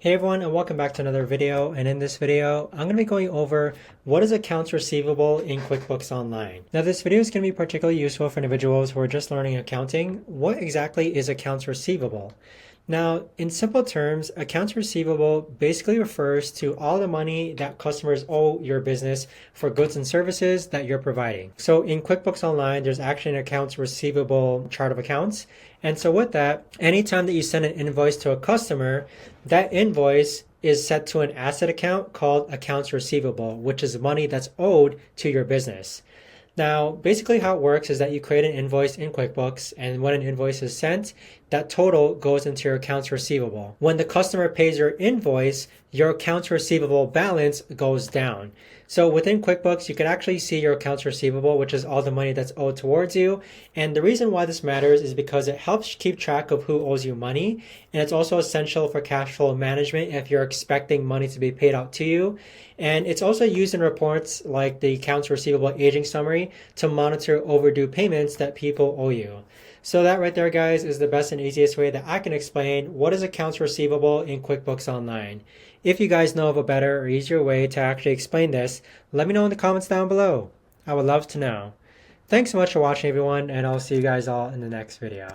Hey everyone, and welcome back to another video. And in this video, I'm going to be going over what is accounts receivable in QuickBooks Online. Now this video is going to be particularly useful for individuals who are just learning accounting. What exactly is accounts receivable? Now, in simple terms, accounts receivable basically refers to all the money that customers owe your business for goods and services that you're providing. So in QuickBooks Online, there's actually an accounts receivable chart of accounts. And so with that, anytime that you send an invoice to a customer, that invoice is set to an asset account called accounts receivable, which is money that's owed to your business. Now, basically how it works is that you create an invoice in QuickBooks, and when an invoice is sent, that total goes into your accounts receivable. When the customer pays your invoice, your accounts receivable balance goes down. So within QuickBooks, you can actually see your accounts receivable, which is all the money that's owed towards you. And the reason why this matters is because it helps keep track of who owes you money. And it's also essential for cash flow management if you're expecting money to be paid out to you. And it's also used in reports like the accounts receivable aging summary to monitor overdue payments that people owe you. So that right there, guys, is the best and easiest way that I can explain what is accounts receivable in QuickBooks Online. If you guys know of a better or easier way to actually explain this, let me know in the comments down below. I would love to know. Thanks so much for watching, everyone, and I'll see you guys all in the next video.